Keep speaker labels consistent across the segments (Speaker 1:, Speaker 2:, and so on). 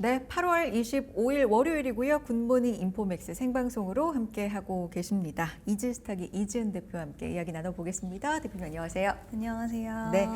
Speaker 1: 네, 8월 25일 월요일이고요. 굿모닝 인포맥스 생방송으로 함께하고 계십니다. 이지스탁의 이지은 대표와 함께 이야기 나눠보겠습니다. 대표님 안녕하세요.
Speaker 2: 안녕하세요.
Speaker 1: 네,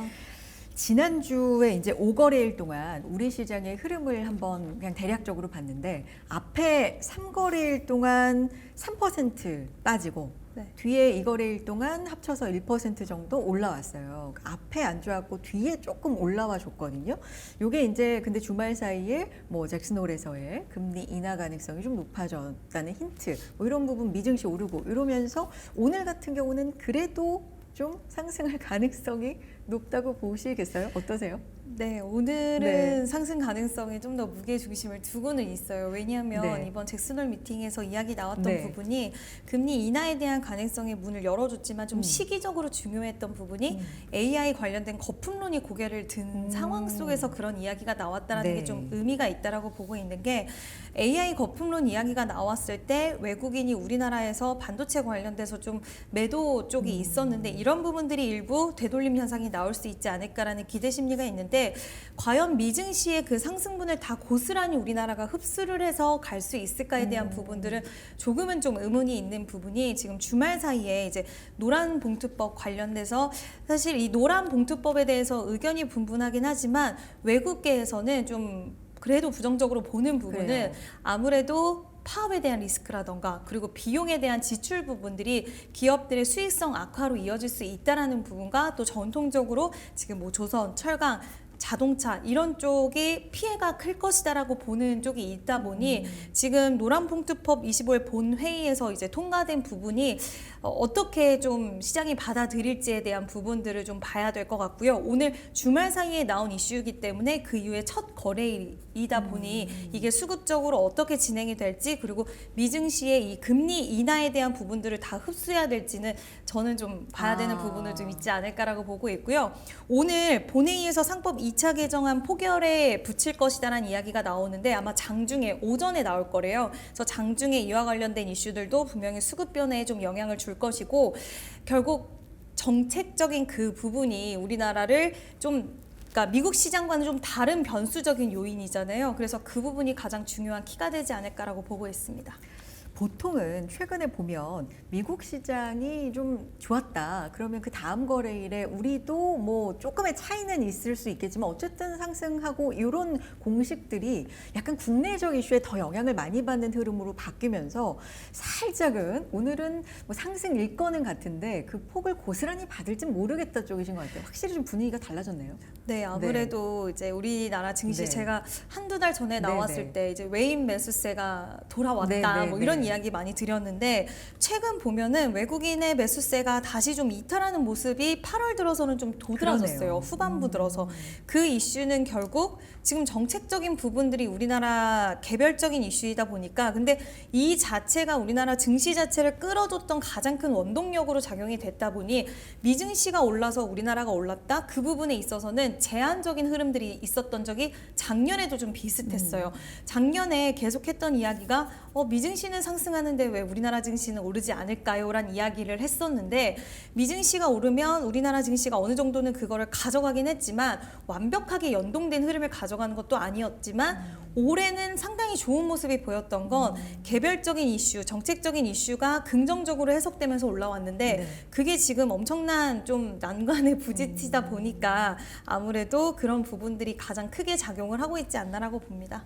Speaker 1: 지난주에 이제 5거래일 동안 우리 시장의 흐름을 한번 그냥 대략적으로 봤는데 앞에 3거래일 동안 3% 빠지고
Speaker 2: 네.
Speaker 1: 뒤에 2거래일 동안 합쳐서 1% 정도 올라왔어요. 앞에 안 좋았고 뒤에 조금 올라와 줬거든요. 요게 이제 근데 주말 사이에 뭐 잭슨홀에서의 금리 인하 가능성이 좀 높아졌다는 힌트, 뭐 이런 부분 미증시 오르고 이러면서 오늘 같은 경우는 그래도 좀 상승할 가능성이 높다고 보시겠어요? 어떠세요?
Speaker 2: 네, 오늘은
Speaker 1: 네.
Speaker 2: 상승 가능성에 좀 더 무게 중심을 두고는 있어요. 왜냐하면
Speaker 1: 네.
Speaker 2: 이번 잭슨홀 미팅에서 이야기 나왔던
Speaker 1: 네.
Speaker 2: 부분이 금리 인하에 대한 가능성의 문을 열어줬지만 좀
Speaker 1: 음.
Speaker 2: 시기적으로 중요했던 부분이 AI 관련된 거품론이 고개를 든 상황 속에서 그런 이야기가 나왔다는
Speaker 1: 네.
Speaker 2: 게 좀 의미가 있다라고 보고 있는 게 AI 거품론 이야기가 나왔을 때 외국인이 우리나라에서 반도체 관련돼서 좀 매도 쪽이 있었는데 이런 부분들이 일부 되돌림 현상이 나올 수 있지 않을까라는 기대 심리가 있는데 과연 미증시의 그 상승분을 다 고스란히 우리나라가 흡수를 해서 갈 수 있을까에 대한 부분들은 조금은 좀 의문이 있는 부분이 지금 주말 사이에 이제 노란 봉투법 관련돼서 사실 이 노란 봉투법에 대해서 의견이 분분하긴 하지만 외국계에서는 좀 그래도 부정적으로 보는 부분은
Speaker 1: 그래요.
Speaker 2: 아무래도 파업에 대한 리스크라던가 그리고 비용에 대한 지출 부분들이 기업들의 수익성 악화로 이어질 수 있다라는 부분과 또 전통적으로 지금 뭐 조선, 철강, 자동차 이런 쪽이 피해가 클 것이다라고 보는 쪽이 있다 보니 지금 노란봉투법 25일 본회의에서 이제 통과된 부분이 어떻게 좀 시장이 받아들일지에 대한 부분들을 좀 봐야 될 것 같고요. 오늘 주말 사이에 나온 이슈이기 때문에 그 이후에 첫 거래일이다 보니 이게 수급적으로 어떻게 진행이 될지 그리고 미증시의 이 금리 인하에 대한 부분들을 다 흡수해야 될지는 저는 좀 봐야 되는 부분을 좀 있지 않을까라고 보고 있고요. 오늘 본회의에서 상법 2차 개정안 포결에 붙일 것이다라는 이야기가 나오는데 아마 장중에 오전에 나올 거래요. 그래서 장중에 이와 관련된 이슈들도 분명히 수급 변화에 좀 영향을 줄 것이고 결국 정책적인 그 부분이 우리나라를 좀 그러니까 미국 시장과는 좀 다른 변수적인 요인이잖아요. 그래서 그 부분이 가장 중요한 키가 되지 않을까라고 보고 있습니다.
Speaker 1: 보통은 최근에 보면 미국 시장이 좀 좋았다. 그러면 그 다음 거래일에 우리도 뭐 조금의 차이는 있을 수 있겠지만 어쨌든 상승하고 이런 공식들이 약간 국내적 이슈에 더 영향을 많이 받는 흐름으로 바뀌면서 살짝은 오늘은 뭐 상승일 거는 같은데 그 폭을 고스란히 받을지 모르겠다 쪽이신 것 같아요. 확실히 좀 분위기가 달라졌네요.
Speaker 2: 네, 아무래도 이제 우리나라 증시
Speaker 1: 네.
Speaker 2: 제가 한두 달 전에 나왔을
Speaker 1: 네.
Speaker 2: 때 이제 외인 매수세가 돌아왔다
Speaker 1: 네.
Speaker 2: 뭐 이런 이야기 많이 드렸는데 최근 보면은 외국인의 매수세가 다시 좀 이탈하는 모습이 8월 들어서는 좀 도드라졌어요.
Speaker 1: 그러네요.
Speaker 2: 후반부 들어서 그 이슈는 결국 지금 정책적인 부분들이 우리나라 개별적인 이슈이다 보니까 근데 이 자체가 우리나라 증시 자체를 끌어줬던 가장 큰 원동력으로 작용이 됐다 보니 미증시가 올라서 우리나라가 올랐다 그 부분에 있어서는 제한적인 흐름들이 있었던 적이 작년에도 좀 비슷했어요. 작년에 계속했던 이야기가 미증시는 상승하는데 왜 우리나라 증시는 오르지 않을까요? 라는 이야기를 했었는데 미증시가 오르면 우리나라 증시가 어느 정도는 그거를 가져가긴 했지만 완벽하게 연동된 흐름을 가져가는 것도 아니었지만 올해는 상당히 좋은 모습이 보였던 건 개별적인 이슈, 정책적인 이슈가 긍정적으로 해석되면서 올라왔는데
Speaker 1: 네.
Speaker 2: 그게 지금 엄청난 좀 난관에 부딪히다 보니까 아무래도 그런 부분들이 가장 크게 작용을 하고 있지 않나라고 봅니다.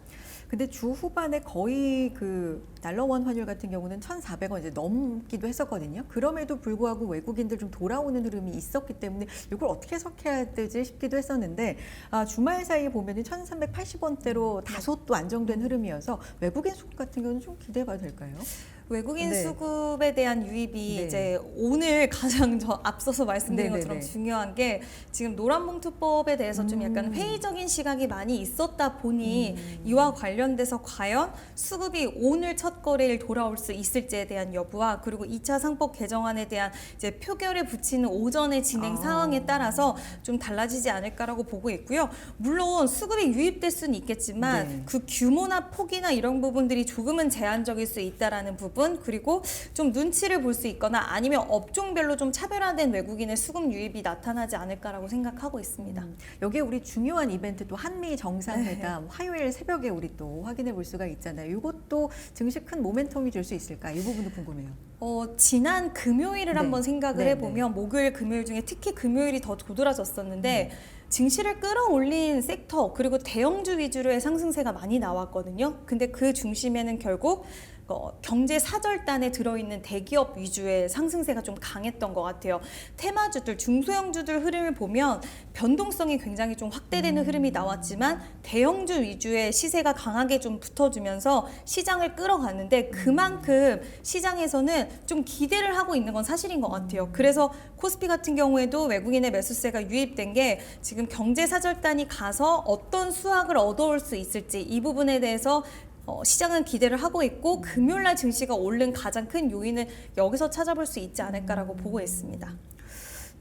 Speaker 1: 근데 주 후반에 거의 그 달러원 환율 같은 경우는 1,400원 이제 넘기도 했었거든요. 그럼에도 불구하고 외국인들 좀 돌아오는 흐름이 있었기 때문에 이걸 어떻게 해석해야 되지 싶기도 했었는데 주말 사이에 보면은 1,380원대로 다소 또 안정된 흐름이어서 외국인 수급 같은 경우는 좀 기대가 될까요?
Speaker 2: 외국인
Speaker 1: 네.
Speaker 2: 수급에 대한 유입이
Speaker 1: 네.
Speaker 2: 이제 오늘 가장 저 앞서서 말씀드린
Speaker 1: 네네네.
Speaker 2: 것처럼 중요한 게 지금 노란봉투법에 대해서 좀 약간 회의적인 시각이 많이 있었다 보니 이와 관련돼서 과연 수급이 오늘 첫 거래일 돌아올 수 있을지에 대한 여부와 그리고 2차 상법 개정안에 대한 이제 표결에 붙이는 오전의 진행 상황에 따라서 좀 달라지지 않을까라고 보고 있고요. 물론 수급이 유입될 수는 있겠지만
Speaker 1: 네.
Speaker 2: 그 규모나 폭이나 이런 부분들이 조금은 제한적일 수 있다라는 부분 부분, 그리고 좀 눈치를 볼 수 있거나 아니면 업종별로 좀 차별화된 외국인의 수급 유입이 나타나지 않을까라고 생각하고 있습니다.
Speaker 1: 여기에 우리 중요한 이벤트 또 한미 정상회담 화요일 새벽에 우리 또 확인해 볼 수가 있잖아요. 이것도 증시 큰 모멘텀이 줄 수 있을까? 이 부분도 궁금해요.
Speaker 2: 지난 금요일을
Speaker 1: 네.
Speaker 2: 한번 생각을
Speaker 1: 네,
Speaker 2: 해보면 목요일, 금요일 중에 특히 금요일이 더 도드라졌었는데 증시를 끌어올린 섹터 그리고 대형주 위주로의 상승세가 많이 나왔거든요. 근데 그 중심에는 결국 경제 사절단에 들어있는 대기업 위주의 상승세가 좀 강했던 것 같아요. 테마주들, 중소형주들 흐름을 보면 변동성이 굉장히 좀 확대되는 흐름이 나왔지만 대형주 위주의 시세가 강하게 좀 붙어주면서 시장을 끌어갔는데 그만큼 시장에서는 좀 기대를 하고 있는 건 사실인 것 같아요. 그래서 코스피 같은 경우에도 외국인의 매수세가 유입된 게 지금 경제 사절단이 가서 어떤 수확을 얻어올 수 있을지 이 부분에 대해서 시장은 기대를 하고 있고 금요일날 증시가 오른 가장 큰 요인은 여기서 찾아볼 수 있지 않을까라고 보고 있습니다.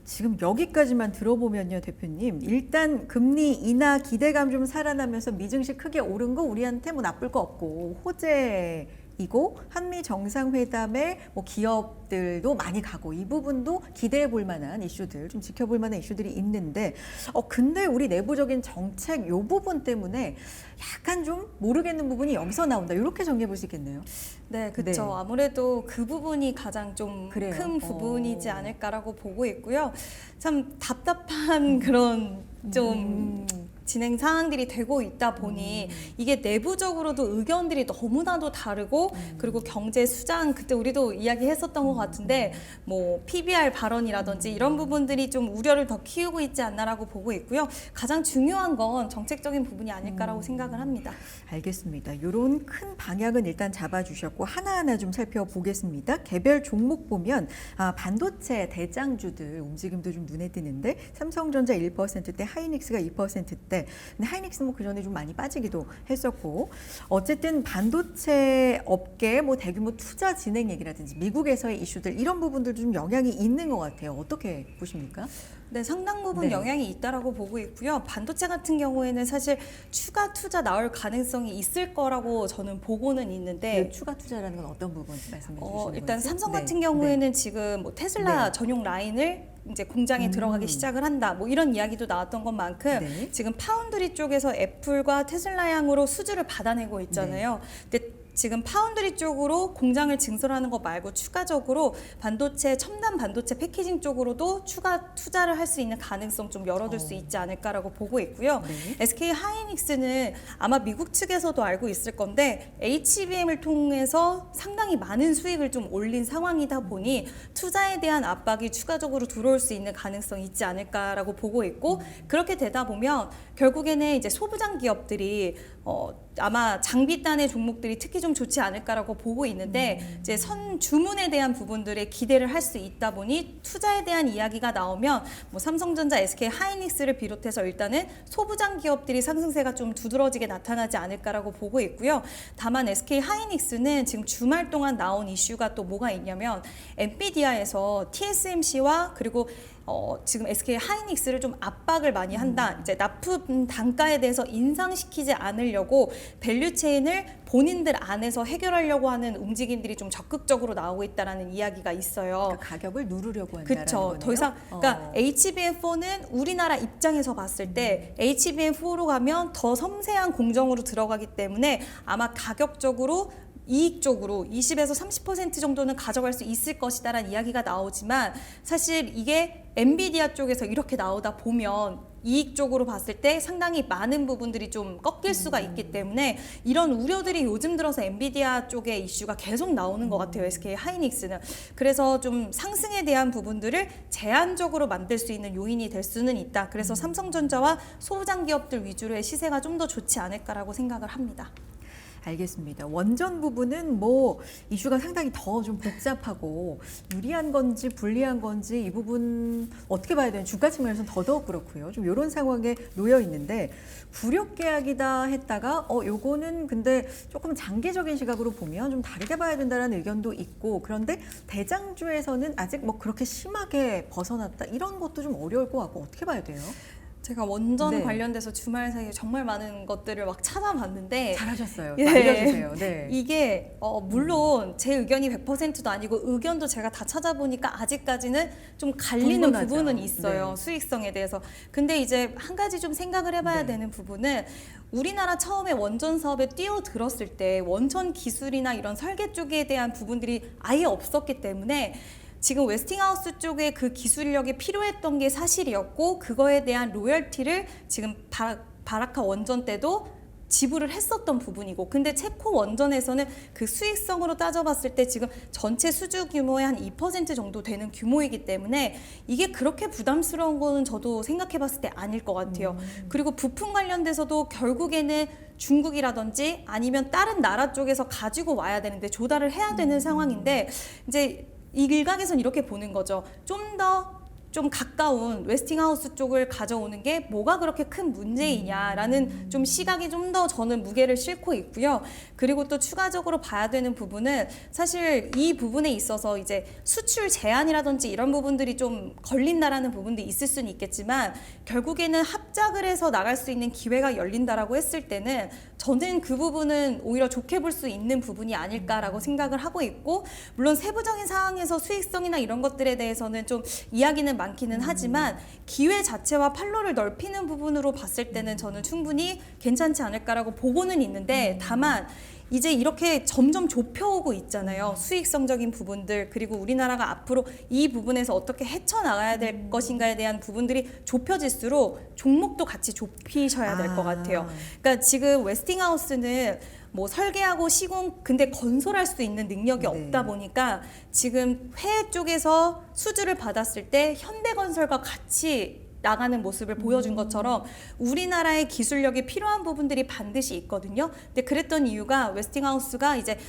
Speaker 1: 지금 여기까지만 들어보면요, 대표님. 일단 금리 인하 기대감 좀 살아나면서 미증시 크게 오른 거 우리한테 뭐 나쁠 거 없고 호재이고 한미 정상회담에 뭐 기업들도 많이 가고 이 부분도 기대해 볼 만한 이슈들, 좀 지켜볼 만한 이슈들이 있는데 근데 우리 내부적인 정책 요 부분 때문에 약간 좀 모르겠는 부분이 여기서 나온다. 이렇게 정리해 볼 수 있겠네요.
Speaker 2: 네, 그렇죠.
Speaker 1: 네.
Speaker 2: 아무래도 그 부분이 가장 좀
Speaker 1: 그래요.
Speaker 2: 큰 부분이지 않을까라고 보고 있고요. 참 답답한 그런 좀 진행 상황들이 되고 있다 보니 이게 내부적으로도 의견들이 너무나도 다르고 그리고 경제 수장 그때 우리도 이야기했었던 것 같은데 뭐 PBR 발언이라든지 이런 부분들이 좀 우려를 더 키우고 있지 않나라고 보고 있고요. 가장 중요한 건 정책적인 부분이 아닐까라고 생각을 합니다.
Speaker 1: 알겠습니다. 이런 큰 방향은 일단 잡아주셨고 하나하나 좀 살펴보겠습니다. 개별 종목 보면 반도체 대장주들 움직임도 좀 눈에 띄는데 삼성전자 1%대, 하이닉스가 2%대. 근데 하이닉스 뭐 그 전에 좀 많이 빠지기도 했었고 어쨌든 반도체 업계 뭐 대규모 투자 진행 얘기라든지 미국에서의 이슈들 이런 부분들도 좀 영향이 있는 것 같아요. 어떻게 보십니까?
Speaker 2: 네, 상당 부분
Speaker 1: 네.
Speaker 2: 영향이 있다라고 보고 있고요. 반도체 같은 경우에는 사실 추가 투자 나올 가능성이 있을 거라고 저는 보고는 있는데
Speaker 1: 추가 투자라는 건 어떤 부분 말씀해 주시는
Speaker 2: 일단
Speaker 1: 건지?
Speaker 2: 삼성
Speaker 1: 네.
Speaker 2: 같은 경우에는 지금 뭐 테슬라
Speaker 1: 네.
Speaker 2: 전용 라인을 이제 공장에 들어가기 시작을 한다. 뭐 이런 이야기도 나왔던 것만큼
Speaker 1: 네.
Speaker 2: 지금 파운드리 쪽에서 애플과 테슬라 향으로 수주를 받아내고 있잖아요. 근데 지금 파운드리 쪽으로 공장을 증설하는 것 말고 추가적으로 반도체 첨단 반도체 패키징 쪽으로도 추가 투자를 할 수 있는 가능성 좀 열어둘 수 있지 않을까라고 보고 있고요.
Speaker 1: 네.
Speaker 2: SK 하이닉스는 아마 미국 측에서도 알고 있을 건데 HBM을 통해서 상당히 많은 수익을 좀 올린 상황이다 보니 투자에 대한 압박이 추가적으로 들어올 수 있는 가능성이 있지 않을까라고 보고 있고 그렇게 되다 보면 결국에는 이제 소부장 기업들이 아마 장비단의 종목들이 특히 좀 좋지 않을까라고 보고 있는데 이제 선 주문에 대한 부분들에 기대를 할 수 있다 보니 투자에 대한 이야기가 나오면 뭐 삼성전자, SK 하이닉스를 비롯해서 일단은 소부장 기업들이 상승세가 좀 두드러지게 나타나지 않을까라고 보고 있고요. 다만 SK 하이닉스는 지금 주말 동안 나온 이슈가 또 뭐가 있냐면 엔비디아에서 TSMC와 그리고 지금 SK 하이닉스를 좀 압박을 많이 한다. 이제 납품 단가에 대해서 인상시키지 않으려고 밸류 체인을 본인들 안에서 해결하려고 하는 움직임들이 좀 적극적으로 나오고 있다라는 이야기가 있어요.
Speaker 1: 그러니까 가격을 누르려고 한다는
Speaker 2: 그렇죠.
Speaker 1: 거네요.
Speaker 2: 더 이상 그러니까 HBM4는 우리나라 입장에서 봤을 때 HBM4로 가면 더 섬세한 공정으로 들어가기 때문에 아마 가격적으로 이익적으로 20에서 30% 정도는 가져갈 수 있을 것이다라는 이야기가 나오지만 사실 이게 엔비디아 쪽에서 이렇게 나오다 보면 이익적으로 봤을 때 상당히 많은 부분들이 좀 꺾일 수가 있기 때문에 이런 우려들이 요즘 들어서 엔비디아 쪽의 이슈가 계속 나오는 것 같아요. SK 하이닉스는. 그래서 좀 상승에 대한 부분들을 제한적으로 만들 수 있는 요인이 될 수는 있다. 그래서 삼성전자와 소부장 기업들 위주로의 시세가 좀 더 좋지 않을까라고 생각을 합니다.
Speaker 1: 알겠습니다. 원전 부분은 뭐 이슈가 상당히 더 좀 복잡하고 유리한 건지 불리한 건지 이 부분 어떻게 봐야 되는 주가 측면에서는 더더욱 그렇고요. 좀 이런 상황에 놓여 있는데 구력 계약이다 했다가 요거는 근데 조금 장기적인 시각으로 보면 좀 다르게 봐야 된다는 의견도 있고 그런데 대장주에서는 아직 뭐 그렇게 심하게 벗어났다 이런 것도 좀 어려울 것 같고 어떻게 봐야 돼요?
Speaker 2: 제가 원전
Speaker 1: 네.
Speaker 2: 관련돼서 주말 사이에 정말 많은 것들을 막 찾아봤는데
Speaker 1: 잘하셨어요.
Speaker 2: 예.
Speaker 1: 알려주세요. 네.
Speaker 2: 이게 물론 제 의견이 100%도 아니고 의견도 제가 다 찾아보니까 아직까지는 좀 갈리는
Speaker 1: 분분하죠.
Speaker 2: 부분은 있어요.
Speaker 1: 네.
Speaker 2: 수익성에 대해서. 근데 이제 한 가지 좀 생각을 해봐야
Speaker 1: 네.
Speaker 2: 되는 부분은 우리나라 처음에 원전 사업에 뛰어들었을 때 원전 기술이나 이런 설계 쪽에 대한 부분들이 아예 없었기 때문에 지금 웨스팅하우스 쪽에 그 기술력이 필요했던 게 사실이었고 그거에 대한 로열티를 지금 바라카 원전 때도 지불을 했었던 부분이고 근데 체코 원전에서는 그 수익성으로 따져봤을 때 지금 전체 수주 규모의 한 2% 정도 되는 규모이기 때문에 이게 그렇게 부담스러운 거는 저도 생각해봤을 때 아닐 것 같아요. 그리고 부품 관련돼서도 결국에는 중국이라든지 아니면 다른 나라 쪽에서 가지고 와야 되는데 조달을 해야 되는 상황인데 이제 이 일각에선 이렇게 보는 거죠. 좀 가까운 웨스팅하우스 쪽을 가져오는 게 뭐가 그렇게 큰 문제이냐라는 좀 시각이 좀 더 저는 무게를 싣고 있고요. 그리고 또 추가적으로 봐야 되는 부분은 사실 이 부분에 있어서 이제 수출 제한이라든지 이런 부분들이 좀 걸린다라는 부분도 있을 수는 있겠지만 결국에는 합작을 해서 나갈 수 있는 기회가 열린다라고 했을 때는 저는 그 부분은 오히려 좋게 볼 수 있는 부분이 아닐까라고 생각을 하고 있고 물론 세부적인 상황에서 수익성이나 이런 것들에 대해서는 좀 이야기는 많기는 하지만 기회 자체와 판로를 넓히는 부분으로 봤을 때는 저는 충분히 괜찮지 않을까라고 보고는 있는데 다만 이제 이렇게 점점 좁혀오고 있잖아요. 수익성적인 부분들 그리고 우리나라가 앞으로 이 부분에서 어떻게 헤쳐나가야 될 것인가에 대한 부분들이 좁혀질수록 종목도 같이 좁히셔야 될 것 같아요. 그러니까 지금 웨스팅하우스는 뭐 설계하고 시공 근데 건설할 수 있는 능력이
Speaker 1: 네.
Speaker 2: 없다 보니까 지금 해외 쪽에서 수주를 받았을 때 현대건설과 같이 나가는 모습을 보여준 것처럼 우리나라의 기술력이 필요한 부분들이 반드시 있거든요. 근데 그랬던 이유가 웨스팅하우스가 이제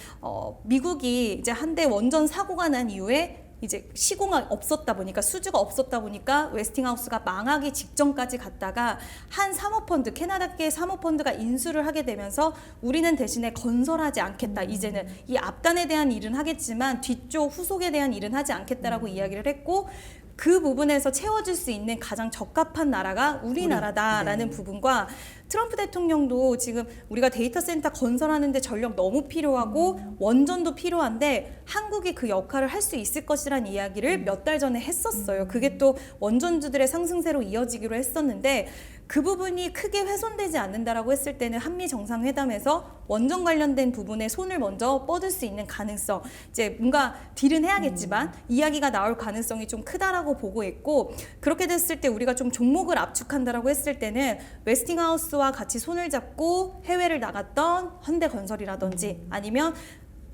Speaker 2: 미국이 이제 한대 원전 사고가 난 이후에 이제 시공이 없었다 보니까 수주가 없었다 보니까 웨스팅하우스가 망하기 직전까지 갔다가 한 사모펀드 캐나다계 사모펀드가 인수를 하게 되면서 우리는 대신에 건설하지 않겠다. 이제는 이 앞단에 대한 일은 하겠지만 뒤쪽 후속에 대한 일은 하지 않겠다라고 이야기를 했고 그 부분에서 채워줄 수 있는 가장 적합한 나라가 우리나라다라는 부분과 트럼프 대통령도 지금 우리가 데이터 센터 건설하는데 전력 너무 필요하고 원전도 필요한데 한국이 그 역할을 할 수 있을 것이라는 이야기를 몇 달 전에 했었어요. 그게 또 원전주들의 상승세로 이어지기로 했었는데 그 부분이 크게 훼손되지 않는다라고 했을 때는 한미 정상회담에서 원전 관련된 부분에 손을 먼저 뻗을 수 있는 가능성 이제 뭔가 딜은 해야겠지만 이야기가 나올 가능성이 좀 크다라고 보고 있고 그렇게 됐을 때 우리가 좀 종목을 압축한다라고 했을 때는 웨스팅하우스와 같이 손을 잡고 해외를 나갔던 현대건설이라든지 아니면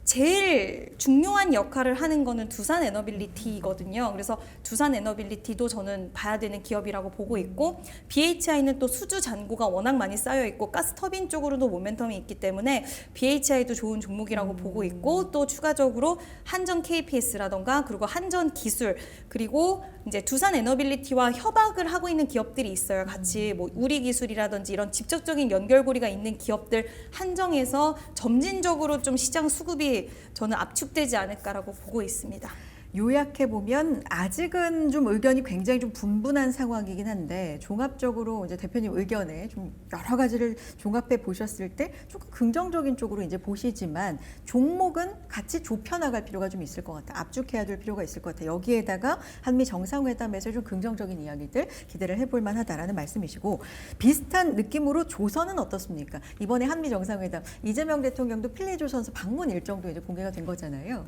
Speaker 2: 제일 중요한 역할을 하는 거는 두산 에너빌리티거든요. 그래서 두산 에너빌리티도 저는 봐야 되는 기업이라고 보고 있고 BHI는 또 수주 잔고가 워낙 많이 쌓여 있고 가스 터빈 쪽으로도 모멘텀이 있기 때문에 BHI도 좋은 종목이라고 보고 있고 또 추가적으로 한전 KPS라던가 그리고 한전 기술 그리고 이제 두산 에너빌리티와 협약을 하고 있는 기업들이 있어요. 같이 뭐 우리 기술이라든지 이런 직접적인 연결고리가 있는 기업들 한정해서 점진적으로 좀 시장 수급이 저는 압축되지 않을까라고 보고 있습니다.
Speaker 1: 요약해 보면 아직은 좀 의견이 굉장히 좀 분분한 상황이긴 한데 종합적으로 이제 대표님 의견에 좀 여러 가지를 종합해 보셨을 때 조금 긍정적인 쪽으로 이제 보시지만 종목은 같이 좁혀 나갈 필요가 좀 있을 것 같아요. 압축해야 될 필요가 있을 것 같아요. 여기에다가 한미 정상회담에서 좀 긍정적인 이야기들 기대를 해볼 만하다라는 말씀이시고 비슷한 느낌으로 조선은 어떻습니까? 이번에 한미 정상회담 이재명 대통령도 필리조선소 방문 일정도 이제 공개가 된 거잖아요.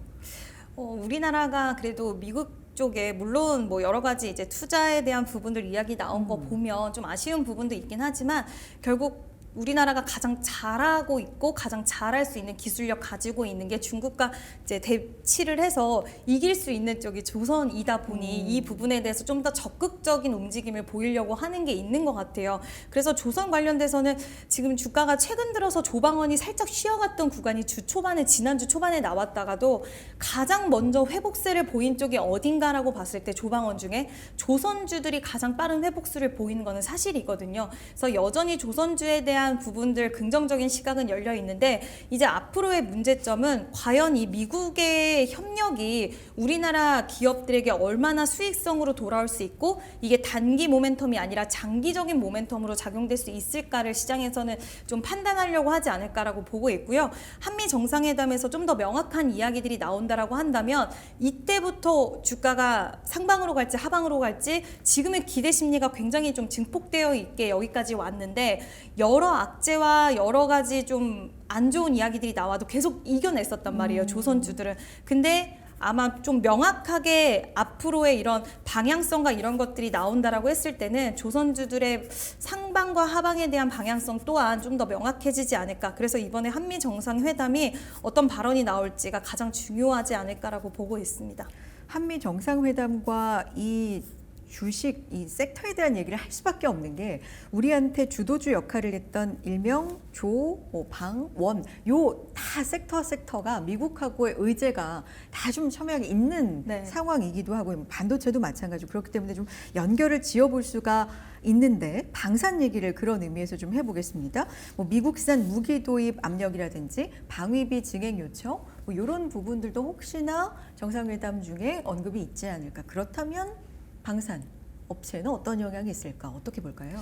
Speaker 2: 우리나라가 그래도 미국 쪽에 물론 뭐 여러 가지 이제 투자에 대한 부분들 이야기 나온 거 보면 좀 아쉬운 부분도 있긴 하지만 결국 우리나라가 가장 잘하고 있고 가장 잘할 수 있는 기술력 가지고 있는 게 중국과 이제 대치를 해서 이길 수 있는 쪽이 조선이다 보니 이 부분에 대해서 좀 더 적극적인 움직임을 보이려고 하는 게 있는 것 같아요. 그래서 조선 관련돼서는 지금 주가가 최근 들어서 조방원이 살짝 쉬어갔던 구간이 지난주 초반에 나왔다가도 가장 먼저 회복세를 보인 쪽이 어딘가라고 봤을 때 조방원 중에 조선주들이 가장 빠른 회복수를 보이는 거는 사실이거든요. 그래서 여전히 조선주에 대한 대한 부분들 긍정적인 시각은 열려 있는데 이제 앞으로의 문제점은 과연 이 미국의 협력이 우리나라 기업들에게 얼마나 수익성으로 돌아올 수 있고 이게 단기 모멘텀이 아니라 장기적인 모멘텀으로 작용될 수 있을까를 시장에서는 좀 판단하려고 하지 않을까라고 보고 있고요. 한미 정상회담에서 좀 더 명확한 이야기들이 나온다라고 한다면 이때부터 주가가 상방으로 갈지 하방으로 갈지 지금의 기대 심리가 굉장히 좀 증폭되어 있게 여기까지 왔는데 여러 악재와 여러 가지 좀 안 좋은 이야기들이 나와도 계속 이겨냈었단 말이에요. 조선주들은. 근데 아마 좀 명확하게 앞으로의 이런 방향성과 이런 것들이 나온다라고 했을 때는 조선주들의 상방과 하방에 대한 방향성 또한 좀 더 명확해지지 않을까. 그래서 이번에 한미 정상회담이 어떤 발언이 나올지가 가장 중요하지 않을까라고 보고 있습니다.
Speaker 1: 한미 정상회담과 이 주식, 이 섹터에 대한 얘기를 할 수밖에 없는 게 우리한테 주도주 역할을 했던 일명, 조, 방, 원, 요 다 섹터가 미국하고의 의제가 다 좀 첨예하게 있는
Speaker 2: 네.
Speaker 1: 상황이기도 하고 반도체도 마찬가지고 그렇기 때문에 좀 연결을 지어볼 수가 있는데 방산 얘기를 그런 의미에서 좀 해보겠습니다. 뭐 미국산 무기 도입 압력이라든지 방위비 증액 요청 뭐 이런 부분들도 혹시나 정상회담 중에 언급이 있지 않을까. 그렇다면 방산 업체는 어떤 영향이 있을까? 어떻게 볼까요?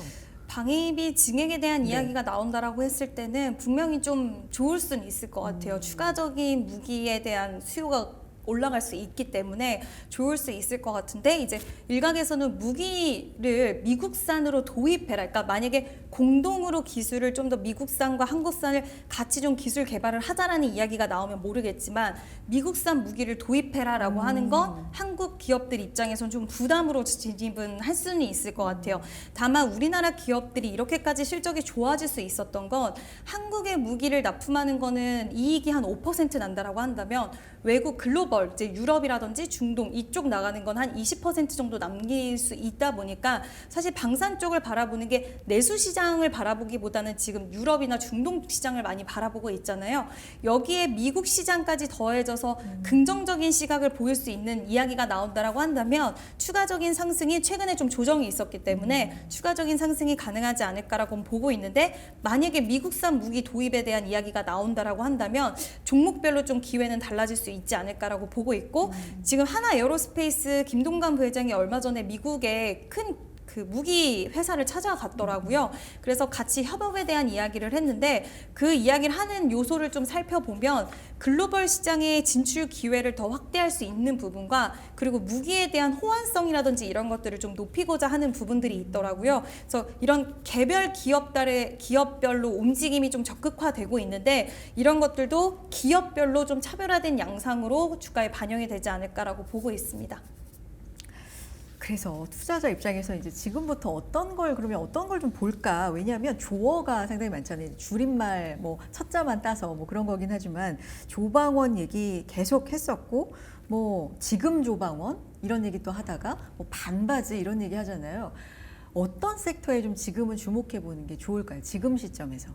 Speaker 2: 방위비 증액에 대한
Speaker 1: 네.
Speaker 2: 이야기가 나온다라고 했을 때는 분명히 좀 좋을 수는 있을 것 같아요. 추가적인 무기에 대한 수요가 올라갈 수 있기 때문에 좋을 수 있을 것 같은데 이제 일각에서는 무기를 미국산으로 도입해라. 그러니까 만약에 공동으로 기술을 좀 더 미국산과 한국산을 같이 좀 기술 개발을 하자라는 이야기가 나오면 모르겠지만 미국산 무기를 도입해라라고 하는 건 한국 기업들 입장에서는 좀 부담으로 진입은 할 수는 있을 것 같아요. 다만 우리나라 기업들이 이렇게까지 실적이 좋아질 수 있었던 건 한국의 무기를 납품하는 거는 이익이 한 5% 난다라고 한다면 외국 글로벌 이제 유럽이라든지 중동 이쪽 나가는 건 한 20% 정도 남길 수 있다 보니까 사실 방산 쪽을 바라보는 게 내수 시장을 바라보기보다는 지금 유럽이나 중동 시장을 많이 바라보고 있잖아요. 여기에 미국 시장까지 더해져서 긍정적인 시각을 보일 수 있는 이야기가 나온다라고 한다면 추가적인 상승이 최근에 좀 조정이 있었기 때문에 추가적인 상승이 가능하지 않을까라고 보고 있는데 만약에 미국산 무기 도입에 대한 이야기가 나온다라고 한다면 종목별로 좀 기회는 달라질 수 있지 않을까라고 보고 있고 지금 하나 에어로스페이스 김동관 부회장이 얼마 전에 미국의 큰 그 무기 회사를 찾아갔더라고요. 그래서 같이 협업에 대한 이야기를 했는데 그 이야기를 하는 요소를 좀 살펴보면 글로벌 시장의 진출 기회를 더 확대할 수 있는 부분과 그리고 무기에 대한 호환성이라든지 이런 것들을 좀 높이고자 하는 부분들이 있더라고요. 그래서 이런 개별 기업별로 움직임이 좀 적극화되고 있는데 이런 것들도 기업별로 좀 차별화된 양상으로 주가에 반영이 되지 않을까라고 보고 있습니다.
Speaker 1: 그래서 투자자 입장에서 이제 지금부터 어떤 걸 좀 볼까? 왜냐하면 조어가 상당히 많잖아요. 줄임말 뭐 첫자만 따서 뭐 그런 거긴 하지만 조방원 얘기 계속 했었고 뭐 지금 조방원 이런 얘기 또 하다가 뭐 반바지 이런 얘기 하잖아요. 어떤 섹터에 좀 지금은 주목해 보는 게 좋을까요? 지금 시점에서.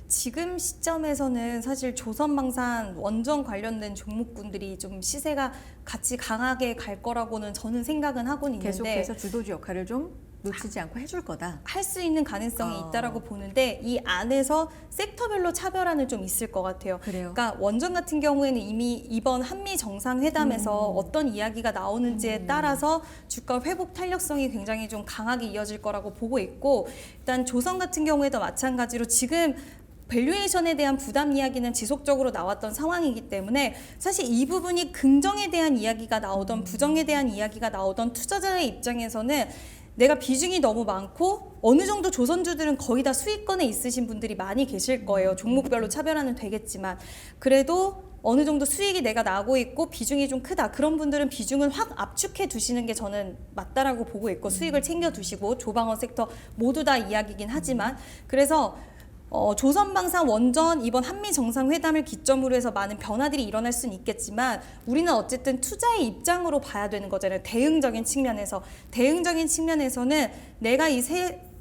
Speaker 2: 지금 시점에서는 사실 조선방산 원전 관련된 종목군들이 좀 시세가 같이 강하게 갈 거라고는 저는 생각은 하고는 있는데
Speaker 1: 계속해서 주도주 역할을 좀 놓치지 않고 해줄 거다.
Speaker 2: 할 수 있는 가능성이 있다라고 보는데 이 안에서 섹터별로 차별화는 좀 있을 것 같아요.
Speaker 1: 그래요.
Speaker 2: 그러니까 원전 같은 경우에는 이미 이번 한미 정상회담에서 어떤 이야기가 나오는지에 따라서 주가 회복 탄력성이 굉장히 좀 강하게 이어질 거라고 보고 있고 일단 조선 같은 경우에도 마찬가지로 지금 밸류에이션에 대한 부담 이야기는 지속적으로 나왔던 상황이기 때문에 사실 이 부분이 긍정에 대한 이야기가 나오던 부정에 대한 이야기가 나오던 투자자의 입장에서는 내가 비중이 너무 많고 어느 정도 조선주들은 거의 다 수익권에 있으신 분들이 많이 계실 거예요. 종목별로 차별화는 되겠지만 그래도 어느 정도 수익이 내가 나고 있고 비중이 좀 크다. 그런 분들은 비중은 확 압축해 두시는 게 저는 맞다라고 보고 있고 수익을 챙겨 두시고 조방원 섹터 모두 다 이야기긴 하지만 그래서 조선방산 원전 이번 한미 정상회담을 기점으로 해서 많은 변화들이 일어날 수는 있겠지만 우리는 어쨌든 투자의 입장으로 봐야 되는 거잖아요. 대응적인 측면에서는 내가 이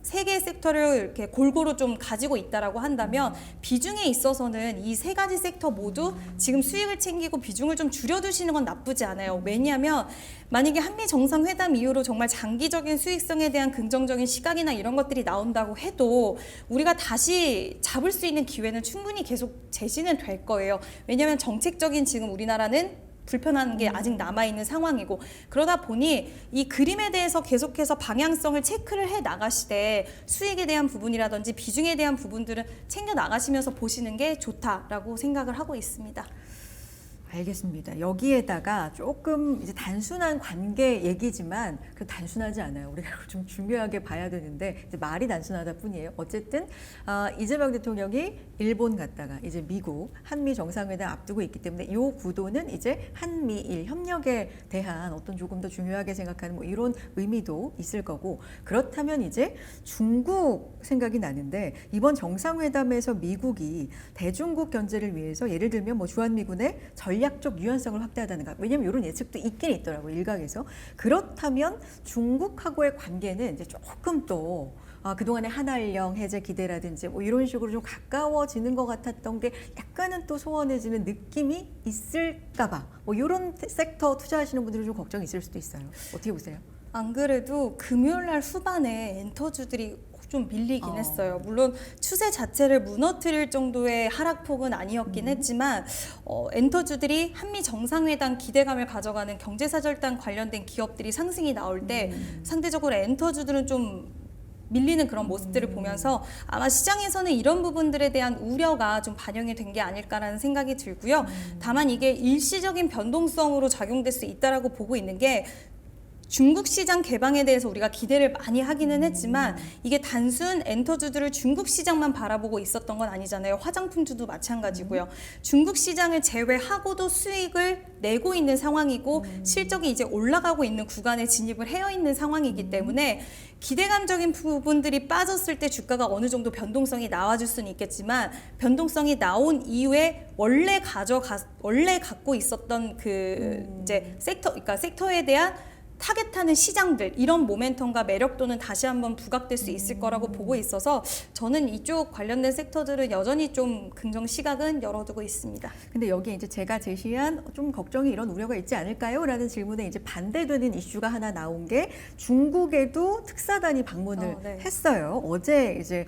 Speaker 2: 세 개의 섹터를 이렇게 골고루 좀 가지고 있다라고 한다면 비중에 있어서는 이 세 가지 섹터 모두 지금 수익을 챙기고 비중을 좀 줄여두시는 건 나쁘지 않아요. 왜냐하면 만약에 한미 정상회담 이후로 정말 장기적인 수익성에 대한 긍정적인 시각이나 이런 것들이 나온다고 해도 우리가 다시 잡을 수 있는 기회는 충분히 계속 제시는 될 거예요. 왜냐하면 정책적인 지금 우리나라는 불편한 게 아직 남아있는 상황이고 그러다 보니 이 그림에 대해서 계속해서 방향성을 체크를 해 나가시되 수익에 대한 부분이라든지 비중에 대한 부분들은 챙겨 나가시면서 보시는 게 좋다라고 생각을 하고 있습니다.
Speaker 1: 알겠습니다. 여기에다가 조금 이제 단순한 관계 얘기지만 그 단순하지 않아요. 우리가 좀 중요하게 봐야 되는데 이제 말이 단순하다 뿐이에요. 어쨌든 이재명 대통령이 일본 갔다가 이제 미국 한미 정상회담 앞두고 있기 때문에 이 구도는 이제 한미일 협력에 대한 어떤 조금 더 중요하게 생각하는 뭐 이런 의미도 있을 거고 그렇다면 이제 중국 생각이 나는데 이번 정상회담에서 미국이 대중국 견제를 위해서 예를 들면 뭐 주한미군의 전략적 유연성을 확대하다는가 왜냐하면 이런 예측도 있긴 있더라고요 일각에서 그렇다면 중국하고의 관계는 이제 조금 또 그동안의 한알령 해제 기대라든지 뭐 이런 식으로 좀 가까워지는 것 같았던 게 약간은 또 소원해지는 느낌이 있을까봐 뭐 이런 섹터 투자하시는 분들은 좀 걱정이 있을 수도 있어요. 어떻게 보세요?
Speaker 2: 안 그래도 금요일 날 후반에 엔터주들이 좀 밀리긴 했어요. 물론 추세 자체를 무너뜨릴 정도의 하락폭은 아니었긴 했지만 엔터주들이 한미 정상회담 기대감을 가져가는 경제사절단 관련된 기업들이 상승이 나올 때 상대적으로 엔터주들은 좀 밀리는 그런 모습들을 보면서 아마 시장에서는 이런 부분들에 대한 우려가 좀 반영이 된 게 아닐까라는 생각이 들고요. 다만 이게 일시적인 변동성으로 작용될 수 있다라고 보고 있는 게 중국 시장 개방에 대해서 우리가 기대를 많이 하기는 했지만 이게 단순 엔터주들을 중국 시장만 바라보고 있었던 건 아니잖아요. 화장품주도 마찬가지고요. 중국 시장을 제외하고도 수익을 내고 있는 상황이고 실적이 이제 올라가고 있는 구간에 진입을 해어 있는 상황이기 때문에 기대감적인 부분들이 빠졌을 때 주가가 어느 정도 변동성이 나와줄 수는 있겠지만 변동성이 나온 이후에 원래 갖고 있었던 그 이제 그러니까 섹터에 대한 타겟하는 시장들 이런 모멘텀과 매력도는 다시 한번 부각될 수 있을 거라고 보고 있어서 저는 이쪽 관련된 섹터들은 여전히 좀 긍정 시각은 열어두고 있습니다.
Speaker 1: 근데 여기 이제 제가 제시한 좀 걱정이 이런 우려가 있지 않을까요? 라는 질문에 이제 반대되는 이슈가 하나 나온 게 중국에도 특사단이 방문을
Speaker 2: 네.
Speaker 1: 했어요. 어제 이제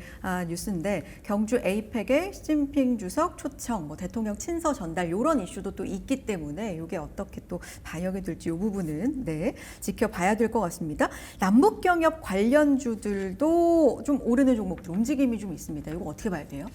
Speaker 1: 뉴스인데 경주 에이펙에 시진핑 주석 초청, 뭐 대통령 친서 전달 이런 이슈도 또 있기 때문에 이게 어떻게 또 반영이 될지 이 부분은 네. 지켜봐야 될 것 같습니다. 남북 경협 관련주들도 좀 오르는 종목들 움직임이 좀 있습니다. 이거 어떻게 봐야 돼요?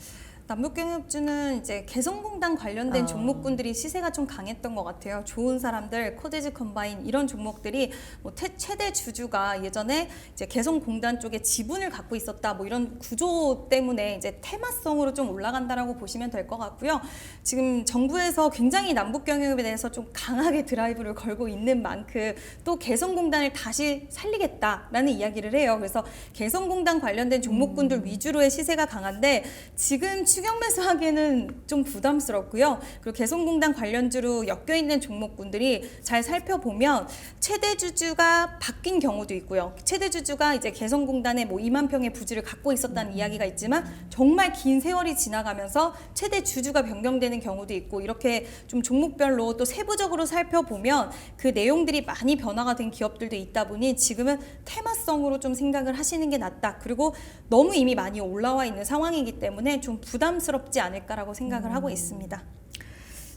Speaker 2: 남북경협주는 이제 개성공단 관련된 종목군들이 시세가 좀 강했던 것 같아요. 좋은 사람들, 코데즈 컴바인 이런 종목들이 뭐 최대 주주가 예전에 이제 개성공단 쪽에 지분을 갖고 있었다 뭐 이런 구조 때문에 이제 테마성으로 좀 올라간다라고 보시면 될 것 같고요. 지금 정부에서 굉장히 남북경협에 대해서 좀 강하게 드라이브를 걸고 있는 만큼 또 개성공단을 다시 살리겠다라는 이야기를 해요. 그래서 개성공단 관련된 종목군들 위주로의 시세가 강한데 지금 추경 매수하기에는 좀 부담스럽고요. 그리고 개성공단 관련주로 엮여있는 종목군들이 잘 살펴보면 최대 주주가 바뀐 경우도 있고요. 최대 주주가 이제 개성공단에 뭐 2만 평의 부지를 갖고 있었다는 이야기가 있지만 정말 긴 세월이 지나가면서 최대 주주가 변경되는 경우도 있고 이렇게 좀 종목별로 또 세부적으로 살펴보면 그 내용들이 많이 변화가 된 기업들도 있다 보니 지금은 테마성으로 좀 생각을 하시는 게 낫다. 그리고 너무 이미 많이 올라와 있는 상황이기 때문에 좀 부담스럽지 않을까라고 생각을 하고 있습니다.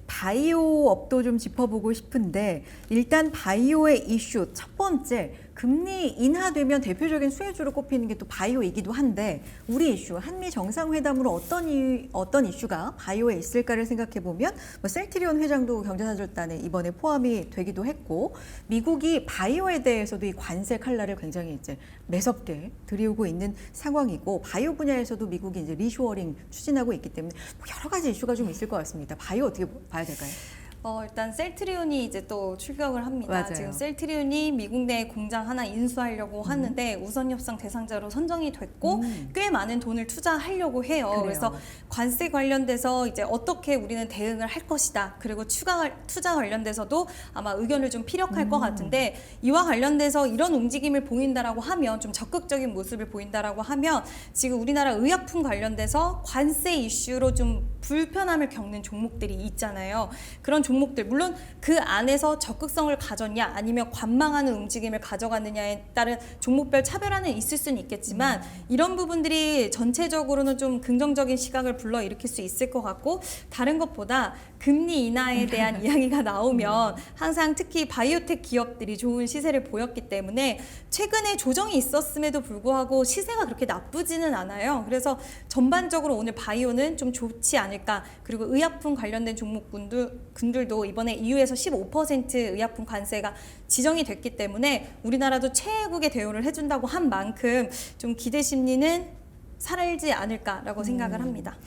Speaker 1: 바이오 업도 좀 짚어보고 싶은데 일단 바이오의 이슈 첫 번째 금리 인하되면 대표적인 수혜주로 꼽히는 게 또 바이오이기도 한데 우리 이슈 한미 정상회담으로 어떤 이슈가 바이오에 있을까를 생각해 보면 뭐 셀트리온 회장도 경제사절단에 이번에 포함이 되기도 했고 미국이 바이오에 대해서도 이 관세 칼날을 굉장히 이제 매섭게 들이우고 있는 상황이고 바이오 분야에서도 미국이 이제 리쇼어링 추진하고 있기 때문에 뭐 여러 가지 이슈가 좀 있을 것 같습니다. 바이오 어떻게 봐야 될까요?
Speaker 2: 일단 셀트리온이 이제 또 출격을 합니다.
Speaker 1: 맞아요.
Speaker 2: 지금 셀트리온이 미국 내 공장 하나 인수하려고 하는데 우선 협상 대상자로 선정이 됐고 꽤 많은 돈을 투자하려고 해요.
Speaker 1: 그래요.
Speaker 2: 그래서 관세 관련돼서 이제 어떻게 우리는 대응을 할 것이다. 그리고 투자 관련돼서도 아마 의견을 좀 피력할 것 같은데 이와 관련돼서 이런 움직임을 보인다라고 하면 좀 적극적인 모습을 보인다라고 하면 지금 우리나라 의약품 관련돼서 관세 이슈로 좀 불편함을 겪는 종목들이 있잖아요. 그런 종목들 물론 그 안에서 적극성을 가졌냐 아니면 관망하는 움직임을 가져갔느냐에 따른 종목별 차별화는 있을 수는 있겠지만 이런 부분들이 전체적으로는 좀 긍정적인 시각을 불러일으킬 수 있을 것 같고 다른 것보다 금리 인하에 대한 이야기가 나오면 항상 특히 바이오텍 기업들이 좋은 시세를 보였기 때문에 최근에 조정이 있었음에도 불구하고 시세가 그렇게 나쁘지는 않아요. 그래서 전반적으로 오늘 바이오는 좀 좋지 않을까. 그리고 의약품 관련된 종목군들도 이번에 EU에서 15% 의약품 관세가 지정이 됐기 때문에 우리나라도 최애국의 대우를 해준다고 한 만큼 좀 기대 심리는 살지 않을까라고 생각을 합니다.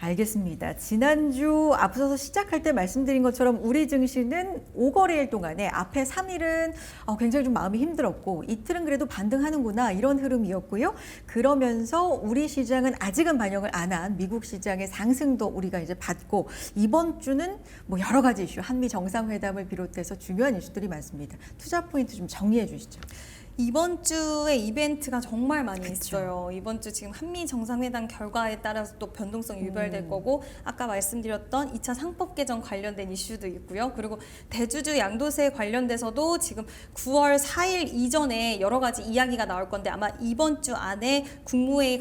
Speaker 1: 알겠습니다. 지난주 앞서서 시작할 때 말씀드린 것처럼 우리 증시는 5거래일 동안에 앞에 3일은 굉장히 좀 마음이 힘들었고 이틀은 그래도 반등하는구나 이런 흐름이었고요. 그러면서 우리 시장은 아직은 반영을 안 한 미국 시장의 상승도 우리가 이제 받고 이번 주는 뭐 여러 가지 이슈, 한미 정상회담을 비롯해서 중요한 이슈들이 많습니다. 투자 포인트 좀 정리해 주시죠.
Speaker 2: 이번 주에 이벤트가 정말 많이
Speaker 1: 그쵸.
Speaker 2: 있어요. 이번 주 지금 한미 정상회담 결과에 따라서 또 변동성이 유발될 거고 아까 말씀드렸던 2차 상법 개정 관련된 이슈도 있고요. 그리고 대주주 양도세 관련돼서도 지금 9월 4일 이전에 여러 가지 이야기가 나올 건데 아마 이번 주 안에 국무회의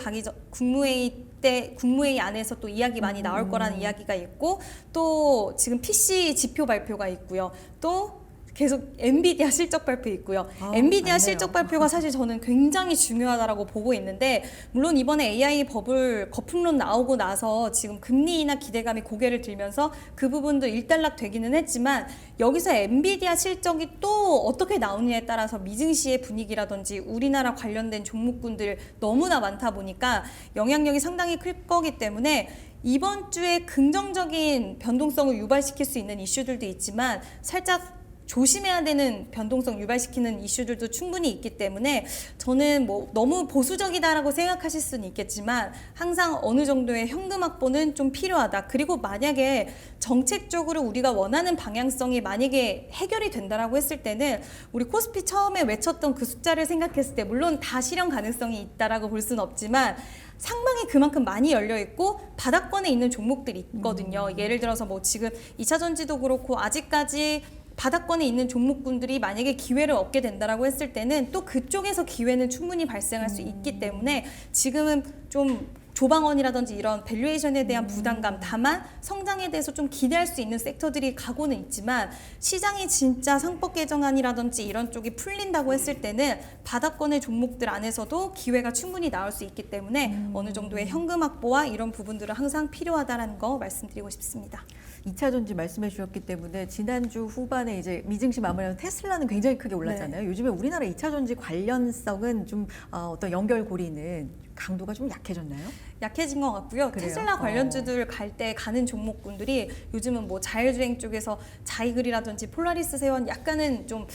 Speaker 2: 안에서 또 이야기 많이 나올 거라는 이야기가 있고 또 지금 PC 지표 발표가 있고요. 또 계속 엔비디아 실적 발표 있고요. 엔비디아
Speaker 1: 맞네요.
Speaker 2: 실적 발표가 사실 저는 굉장히 중요하다라고 보고 있는데 물론 이번에 AI 버블 거품론 나오고 나서 지금 금리 인하 기대감이 고개를 들면서 그 부분도 일단락 되기는 했지만 여기서 엔비디아 실적이 또 어떻게 나오느냐에 따라서 미증시의 분위기라든지 우리나라 관련된 종목군들 너무나 많다 보니까 영향력이 상당히 클 거기 때문에 이번 주에 긍정적인 변동성을 유발시킬 수 있는 이슈들도 있지만 살짝 조심해야 되는 변동성 유발시키는 이슈들도 충분히 있기 때문에 저는 뭐 너무 보수적이다라고 생각하실 수는 있겠지만 항상 어느 정도의 현금 확보는 좀 필요하다. 그리고 만약에 정책적으로 우리가 원하는 방향성이 만약에 해결이 된다라고 했을 때는 우리 코스피 처음에 외쳤던 그 숫자를 생각했을 때 물론 다 실현 가능성이 있다라고 볼 수는 없지만 상방이 그만큼 많이 열려 있고 바닥권에 있는 종목들이 있거든요. 예를 들어서 뭐 지금 2차 전지도 그렇고 아직까지 바닥권에 있는 종목군들이 만약에 기회를 얻게 된다라고 했을 때는 또 그쪽에서 기회는 충분히 발생할 수 있기 때문에 지금은 좀 조방원이라든지 이런 밸류에이션에 대한 부담감 다만 성장에 대해서 좀 기대할 수 있는 섹터들이 가고는 있지만 시장이 진짜 상법 개정안이라든지 이런 쪽이 풀린다고 했을 때는 바닥권의 종목들 안에서도 기회가 충분히 나올 수 있기 때문에 어느 정도의 현금 확보와 이런 부분들은 항상 필요하다는 거 말씀드리고 싶습니다.
Speaker 1: 2차 전지 말씀해 주셨기 때문에 지난주 후반에 이제 미증시 마무리하면 테슬라는 굉장히 크게 올랐잖아요. 요즘에 우리나라 2차 전지 관련성은 좀 어떤 연결고리는 강도가 좀 약해졌나요?
Speaker 2: 약해진 것 같고요.
Speaker 1: 그래요?
Speaker 2: 테슬라 관련주들 갈 때 가는 종목군들이 요즘은 뭐 자율주행 쪽에서 자이글이라든지 폴라리스 세원 약간은 좀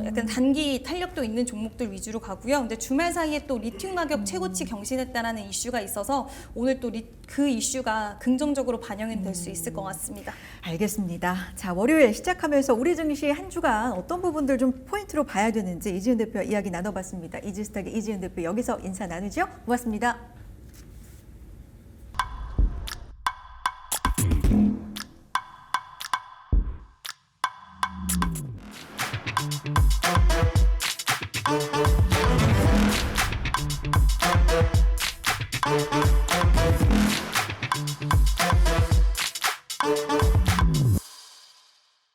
Speaker 2: 약간 단기 탄력도 있는 종목들 위주로 가고요. 근데 주말 사이에 또 리튬 가격 최고치 경신했다라는 이슈가 있어서 오늘 또 그 이슈가 긍정적으로 반영이 될 수 있을 것 같습니다.
Speaker 1: 알겠습니다. 자, 월요일 시작하면서 우리 증시 한 주간 어떤 부분들 좀 포인트로 봐야 되는지 이지은 대표와 이야기 나눠봤습니다. 이지스탁의 이지은 대표 여기서 인사 나누죠. 고맙습니다.